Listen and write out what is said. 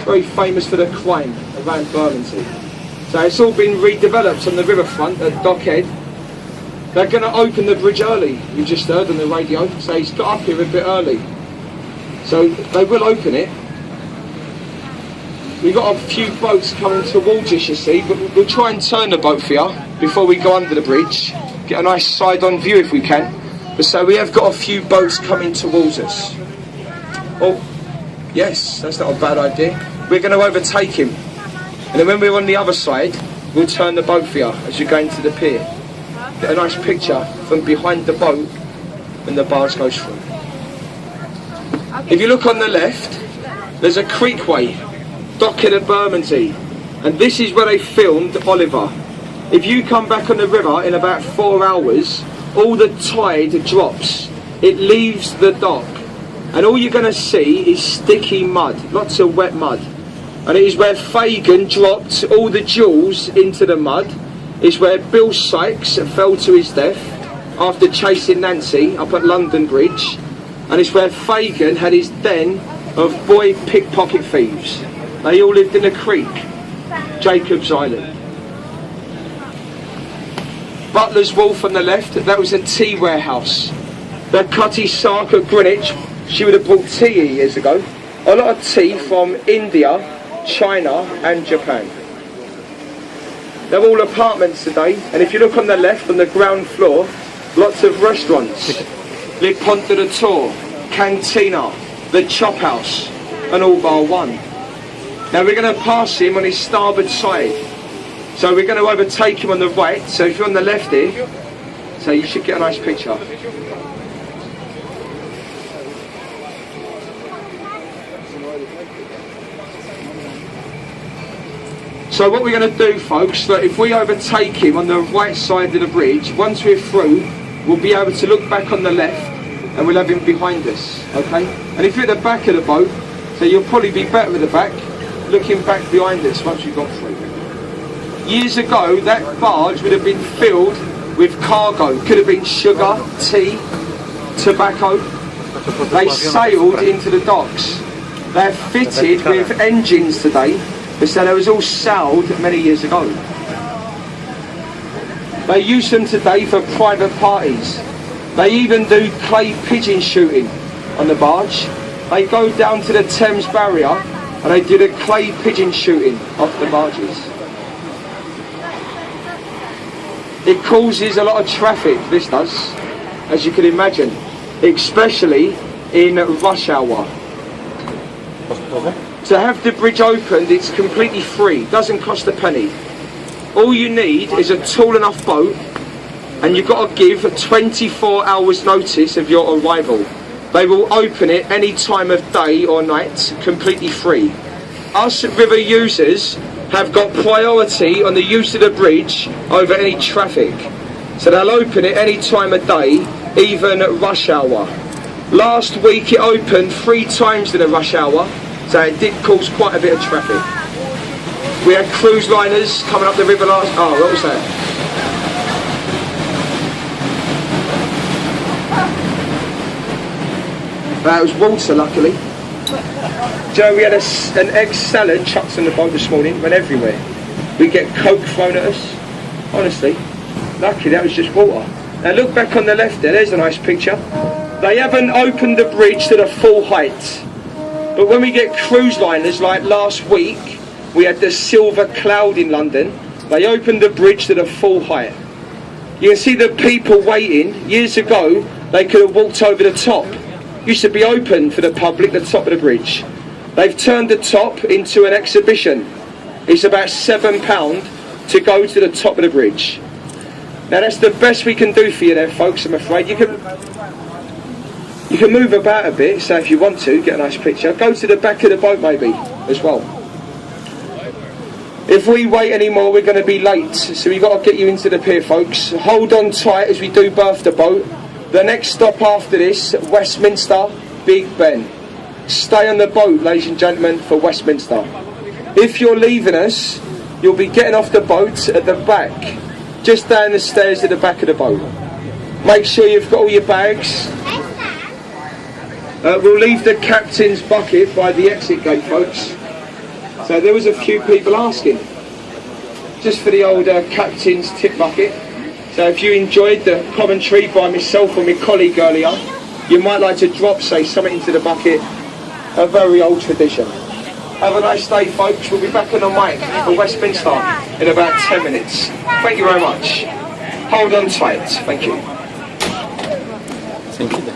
very famous for the crime around Bermondsey. So it's all been redeveloped on the riverfront at Dockhead. They're going to open the bridge early, you just heard on the radio, so he's got up here a bit early. So they will open it. We've got a few boats coming towards us, you see, but we'll try and turn the boat for you before we go under the bridge. Get a nice side-on view if we can. But so we have got a few boats coming towards us. Oh, yes, that's not a bad idea. We're going to overtake him. And then when we're on the other side, we'll turn the boat for you as you're going to the pier. Get a nice picture from behind the boat when the barge goes through. If you look on the left, there's a creekway, Dockhead at Bermondsey, and this is where they filmed Oliver. If you come back on the river in about 4 hours, all the tide drops. It leaves the dock, and all you're going to see is sticky mud, lots of wet mud. And it is where Fagin dropped all the jewels into the mud. It's where Bill Sykes fell to his death after chasing Nancy up at London Bridge. And it's where Fagin had his den of boy pickpocket thieves. They all lived in a creek, Jacob's Island. Butler's Wharf on the left, that was a tea warehouse. The Cutty Sark at Greenwich, she would have brought tea years ago. A lot of tea from India, China and Japan. They're all apartments today, and if you look on the left, on the ground floor, lots of restaurants. Le Pont de la Tour, Cantina, the Chop House, and all bar one. Now we're going to pass him on his starboard side. So we're going to overtake him on the right, so if you're on the left here, so you should get a nice picture. So what we're going to do, folks, that if we overtake him on the right side of the bridge, once we're through, we'll be able to look back on the left and we'll have him behind us, okay? And if you're at the back of the boat, so you'll probably be better at the back, looking back behind us once we've got through. Years ago, that barge would have been filled with cargo. Could have been sugar, tea, tobacco. They sailed into the docks. They're fitted with engines today, so they was all sailed many years ago. They use them today for private parties. They even do clay pigeon shooting on the barge. They go down to the Thames barrier and they do the clay pigeon shooting off the barges. It causes a lot of traffic, this does, as you can imagine, especially in rush hour. To have the bridge opened, it's completely free, doesn't cost a penny. All you need is a tall enough boat, and you've got to give 24 hours notice of your arrival. They will open it any time of day or night, completely free. Us river users have got priority on the use of the bridge over any traffic. So they'll open it any time of day, even at rush hour. Last week it opened 3 times in a rush hour, so it did cause quite a bit of traffic. We had cruise liners coming up the river last... Oh, what was that? It was water, luckily. Joe, we had an egg salad chucked on the boat this morning, went everywhere. We get Coke thrown at us. Honestly, lucky that was just water. Now look back on the left there, there's a nice picture. They haven't opened the bridge to the full height. But when we get cruise liners, like last week, we had the Silver Cloud in London, they opened the bridge to the full height. You can see the people waiting. Years ago, they could have walked over the top. Used to be open for the public, the top of the bridge. They've turned the top into an exhibition. It's about £7 to go to the top of the bridge. Now that's the best we can do for you there, folks, I'm afraid. You can move about a bit, so if you want to, get a nice picture. Go to the back of the boat maybe, as well. If we wait anymore, we're going to be late, so we've got to get you into the pier, folks. Hold on tight as we do berth the boat. The next stop after this, Westminster, Big Ben. Stay on the boat, ladies and gentlemen, for Westminster. If you're leaving us, you'll be getting off the boat at the back, just down the stairs at the back of the boat. Make sure you've got all your bags. We'll leave the captain's bucket by the exit gate, folks. So there was a few people asking, just for the old captain's tip bucket. So if you enjoyed the commentary by myself or my colleague earlier, you might like to drop, say, something into the bucket. A very old tradition. Have a nice day, folks. We'll be back on the mic for Westminster in about 10 minutes. Thank you very much. Hold on tight. Thank you. Thank you.